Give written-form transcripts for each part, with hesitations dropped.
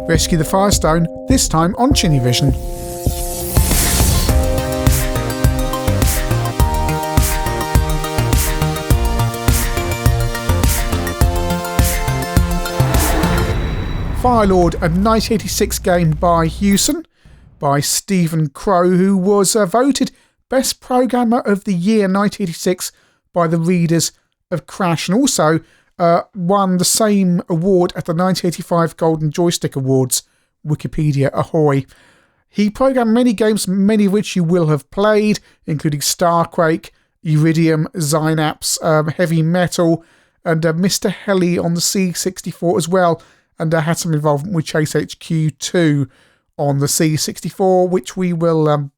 Rescue the Firestone, this time on ChinnyVision. Firelord, a 1986 game by Hewson, by Stephen Crow, who was voted Best Programmer of the Year 1986 by the readers of Crash, and also won the same award at the 1985 Golden Joystick Awards. Wikipedia ahoy. He programmed many games, many of which you will have played, including Starquake, Iridium, Synapse, Heavy Metal, and Mr. Heli on the C64 as well, and had some involvement with Chase HQ2 on the C64, which we won't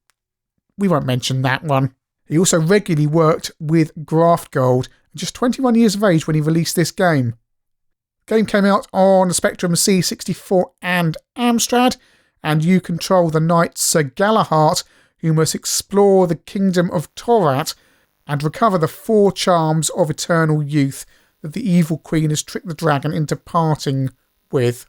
mention that one. He also regularly worked with Graft Gold, just 21 years of age when he released this game. The game came out on the Spectrum C64 and Amstrad, and you control the knight Sir Galahad, who must explore the kingdom of Torat and recover the 4 charms of eternal youth that the evil queen has tricked the dragon into parting with.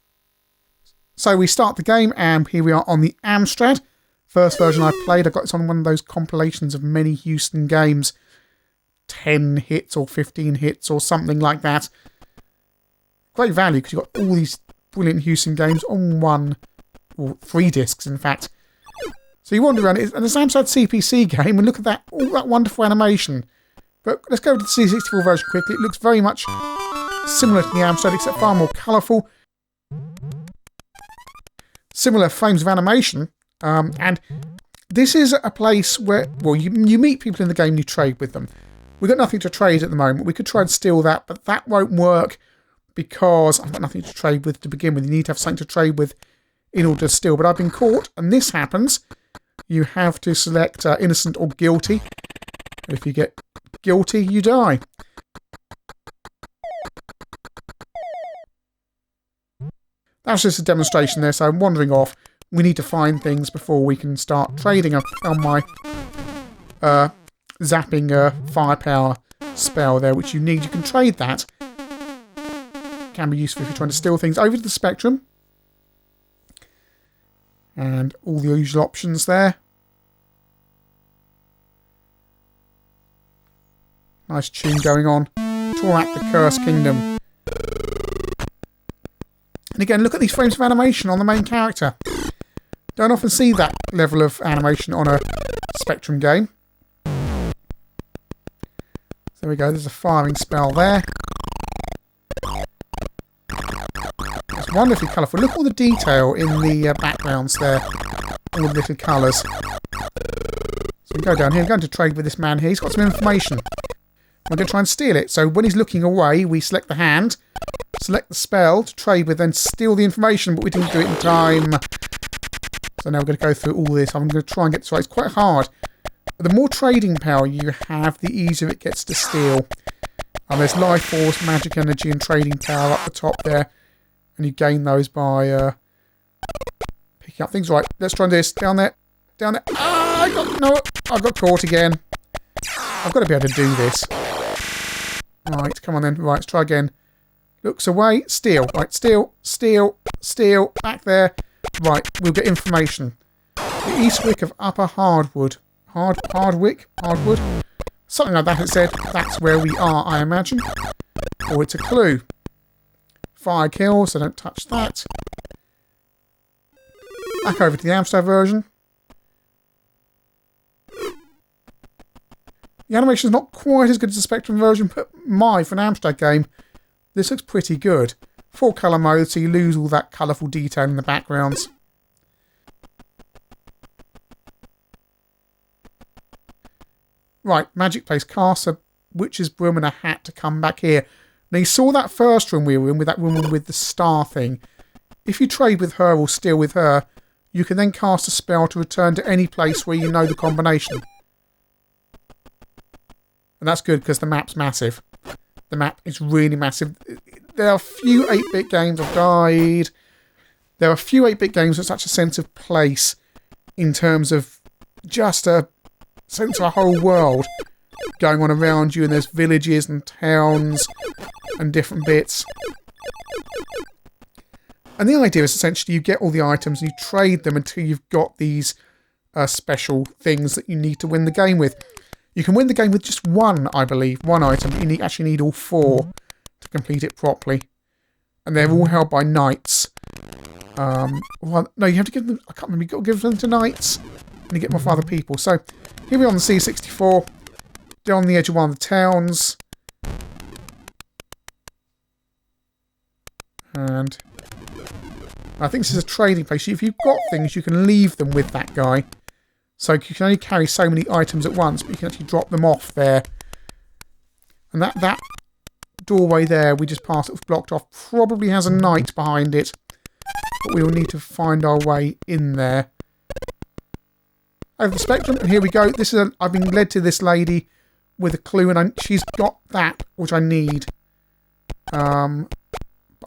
So we start the game, and here we are on the Amstrad. First version I played, I got this on one of those compilations of many Hewson games. 10 hits or 15 hits or something like that. Great value because you've got all these brilliant Hewson games on 1 or 3 discs, in fact. So you wander around, and it's an Amstrad CPC game, and look at that, all that wonderful animation. But let's go to the C64 version quickly. It looks very much similar to the Amstrad, except far more colourful. Similar frames of animation, and this is a place where, well, you meet people in the game and you trade with them. We've got nothing to trade at the moment. We could try and steal that, but that won't work because I've got nothing to trade with to begin with. You need to have something to trade with in order to steal. But I've been caught, and this happens. You have to select innocent or guilty. If you get guilty, you die. That's just a demonstration there, so I'm wandering off. We need to find things before we can start trading. I've found my zapping firepower spell there, which you need. You can trade that. Can be useful if you're trying to steal things. Over to the Spectrum. And all the usual options there. Nice tune going on. Torat the Cursed Kingdom. And again, look at these frames of animation on the main character. Don't often see that level of animation on a Spectrum game. There we go, there's a firing spell there. It's wonderfully colourful. Look at all the detail in the backgrounds there. All the little colours. So we go down here. I'm going to trade with this man here. He's got some information. I'm going to try and steal it. So when he's looking away, we select the hand, select the spell to trade with, then steal the information, but we didn't do it in time. So now we're going to go through all this. I'm going to try and get this right. It's quite hard. The more trading power you have, the easier it gets to steal. There's life force, magic energy, and trading power up the top there. And you gain those by picking up things. Right, let's try this. Down there. Down there. Ah, I got caught again. I've got to be able to do this. Right, come on then. Right, let's try again. Looks away. Steal. Right, steal. Steal. Steal. Back there. Right, we'll get information. The Eastwick of Upper Hardwood. Hardwood? Something like that it said. That's where we are, I imagine. Or it's a clue. Fire kill, so don't touch that. Back over to the Amstrad version. The animation is not quite as good as the Spectrum version, but for an Amstrad game, this looks pretty good. 4 colour mode, so you lose all that colourful detail in the backgrounds. Right, Magic Place casts a witch's broom and a hat to come back here. Now you saw that first room we were in with that woman with the star thing. If you trade with her or steal with her, you can then cast a spell to return to any place where you know the combination. And that's good because the map's massive. The map is really massive. There are a few 8-bit games. I've died. There are a few 8-bit games with such a sense of place in terms of just a sense of a whole world going on around you, and there's villages and towns and different bits. And the idea is essentially you get all the items and you trade them until you've got these special things that you need to win the game with. You can win the game with just one, I believe, one item. But you actually need all 4 to complete it properly. And they're all held by knights. Well, no, you have to give them... I can't remember. You've got to give them to knights. And you get them off other people. So, here we are on the C64. Down the edge of one of the towns. And... I think this is a trading place. If you've got things, you can leave them with that guy. So you can only carry so many items at once, but you can actually drop them off there. And that doorway there we just passed, it was blocked off, probably has a knight behind it. But we will need to find our way in there. Over the spectrum, and here we go. This is I've been led to this lady with a clue, and she's got that, which I need. But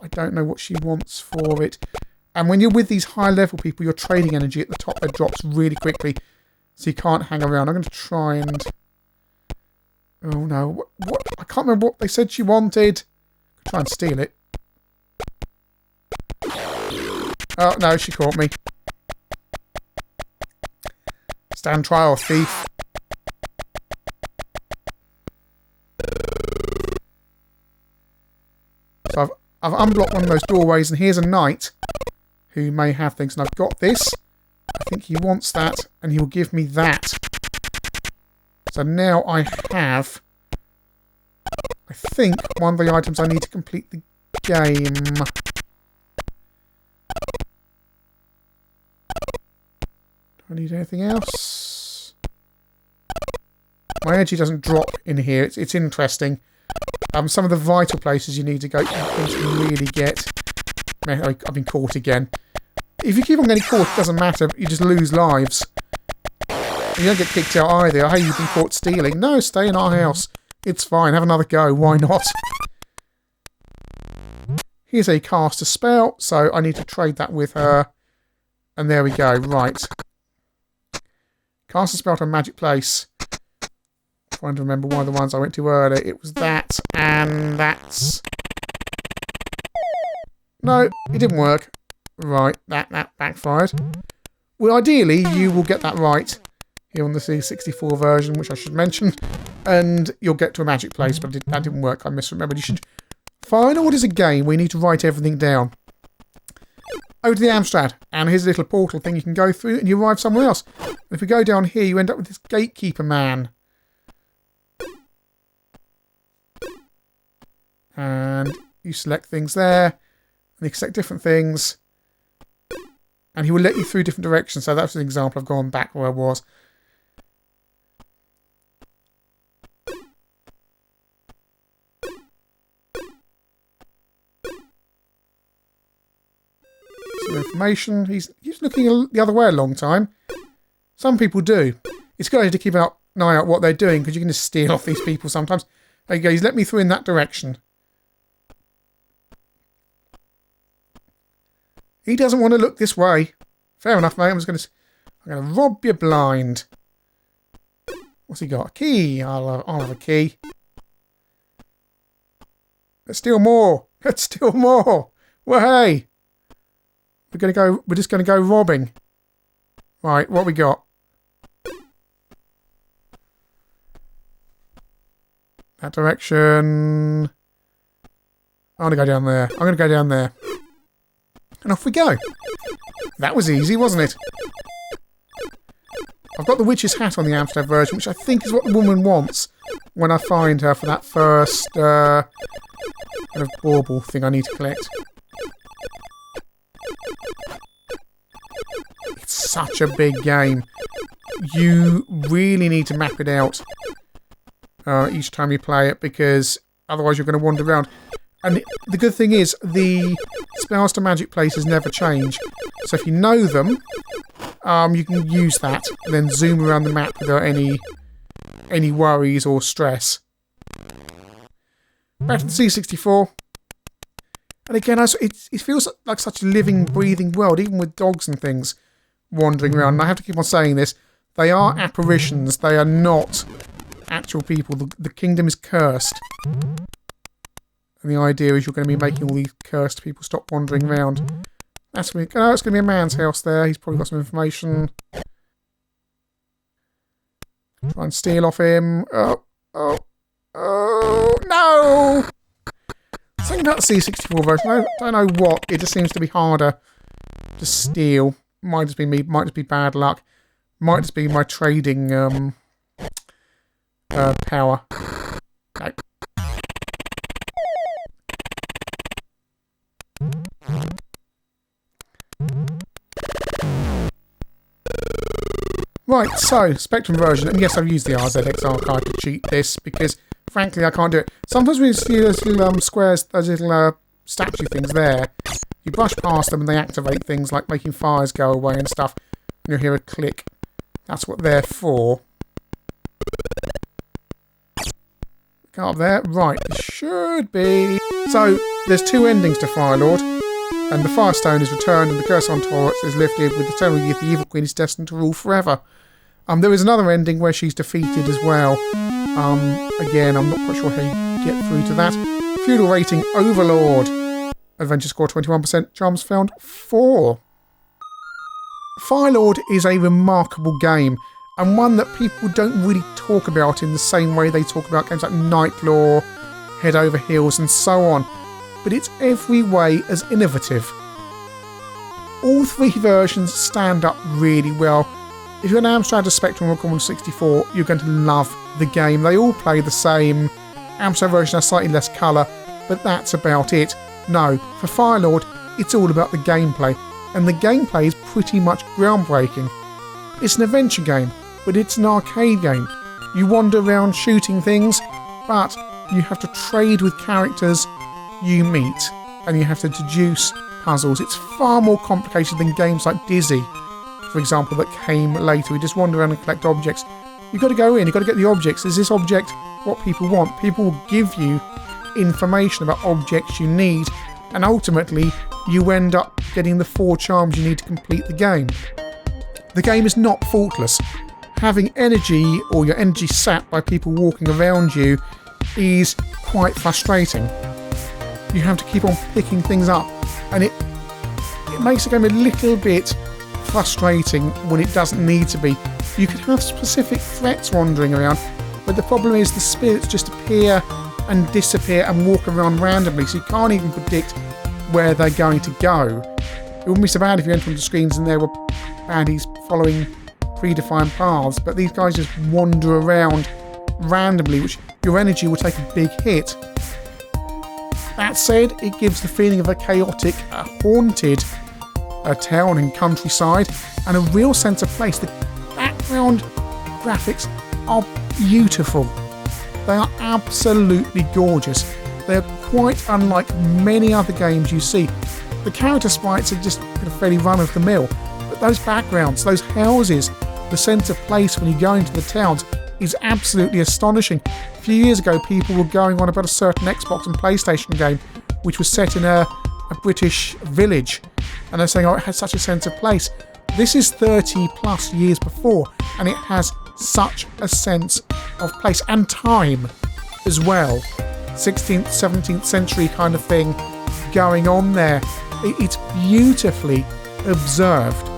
I don't know what she wants for it. And when you're with these high-level people, your trading energy at the top there drops really quickly. So you can't hang around. I'm going to try and... Oh, no. What? I can't remember what they said she wanted. I'll try and steal it. Oh, no, she caught me. Stand trial, thief. So I've unblocked one of those doorways, and here's a knight who may have things. And I've got this. I think he wants that, and he will give me that. So now I have, I think, one of the items I need to complete the game. Do I need anything else? My energy doesn't drop in here. It's interesting. Some of the vital places you need to go, things you can really get. I've been caught again. If you keep on getting caught, it doesn't matter. You just lose lives. You don't get kicked out either. Hey, you've been caught stealing. No, stay in our house. It's fine. Have another go. Why not? Here's a cast a spell, so I need to trade that with her. And there we go. Right. Cast a spell to a magic place. Trying to remember one of the ones I went to earlier. It was that, and that's... No, it didn't work. Right, that backfired. Well, ideally, you will get that right here on the C64 version, which I should mention, and you'll get to a magic place, but that didn't work. I misremembered. You should... Firelord is a game where you need to write everything down. Over to the Amstrad, and here's a little portal thing you can go through, and you arrive somewhere else. And if we go down here, you end up with this gatekeeper man. And you select things there, and you can select different things. And he will let you through different directions. So that's an example. I've gone back where I was. Some information. He's looking the other way a long time. Some people do. It's a good idea to keep an eye out what they're doing, because you can just steal off these people sometimes. There you go. He's let me through in that direction. He doesn't want to look this way. Fair enough, mate. I'm gonna rob you blind. What's he got? A key. I'll have a key. Let's steal more. Let's steal more. Well, hey. We're just gonna go robbing. Right, what we got? That direction. I'm gonna go down there. I'm gonna go down there. And off we go. That was easy, wasn't it? I've got the witch's hat on the Amstrad version, which I think is what the woman wants when I find her for that first kind of bauble thing I need to collect. It's such a big game. You really need to map it out each time you play it, because otherwise you're going to wander around. And the good thing is, the spells to magic places never change. So if you know them, you can use that and then zoom around the map without any worries or stress. Back to the C64. And again, it feels like such a living, breathing world, even with dogs and things wandering around. And I have to keep on saying this. They are apparitions. They are not actual people. The kingdom is cursed. And the idea is you're going to be making all these cursed people stop wandering around. That's gonna be, oh, it's going to be a man's house there. He's probably got some information. Try and steal off him. Oh, no! Something about the C64 version. I don't know what. It just seems to be harder to steal. Might just be me. Might just be bad luck. Might just be my trading power. No. Right, so, Spectrum version, and yes, I've used the RZX archive to cheat this, because, frankly, I can't do it. Sometimes when you see those little squares, those little statue things there, you brush past them and they activate things like making fires go away and stuff, and you'll hear a click. That's what they're for. Go up there. Right, there should be. So, there's 2 endings to Firelord, and the Firestone is returned and the curse on Taurus is lifted. With the eternal youth, the evil queen is destined to rule forever. There is another ending where she's defeated as well. Again, I'm not quite sure how you get through to that. Feudal rating, Overlord. Adventure score 21%, charms found 4. Firelord is a remarkable game, and one that people don't really talk about in the same way they talk about games like Nightlore, Head Over Heels, and so on. But it's every way as innovative. All 3 versions stand up really well. If you're an Amstrad Spectrum or Commodore 64, you're going to love the game. They all play the same. Amstrad version has slightly less colour, but that's about it. No, for Firelord, it's all about the gameplay, and the gameplay is pretty much groundbreaking. It's an adventure game, but it's an arcade game. You wander around shooting things, but you have to trade with characters you meet, and you have to deduce puzzles. It's far more complicated than games like Dizzy, for example, that came later. We just wander around and collect objects. You've got to go in, you've got to get the objects. Is this object what people want? People will give you information about objects you need, and ultimately you end up getting the 4 charms you need to complete the game. The game is not faultless. Having energy, or your energy sapped by people walking around you, is quite frustrating. You have to keep on picking things up, and it makes the game a little bit frustrating when it doesn't need to be. You could have specific threats wandering around, but the problem is the spirits just appear and disappear and walk around randomly, so you can't even predict where they're going to go. It wouldn't be so bad if you entered onto screens and there were baddies following predefined paths, but these guys just wander around randomly, which your energy will take a big hit. That said, it gives the feeling of a chaotic, haunted town and countryside, and a real sense of place. The background graphics are beautiful. They are absolutely gorgeous. They're quite unlike many other games you see. The character sprites are just fairly run-of-the-mill, but those backgrounds, those houses, the sense of place when you go into the towns is absolutely astonishing. A few years ago, people were going on about a certain Xbox and PlayStation game which was set in a British village, and they're saying, oh, it has such a sense of place. This is 30 plus years before, and it has such a sense of place and time as well. 16th, 17th century kind of thing going on there. It's beautifully observed.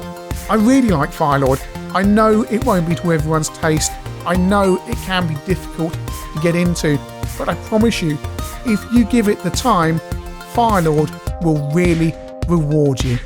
I really like Firelord. I know it won't be to everyone's taste. I know it can be difficult to get into, but I promise you, if you give it the time, Firelord will really reward you.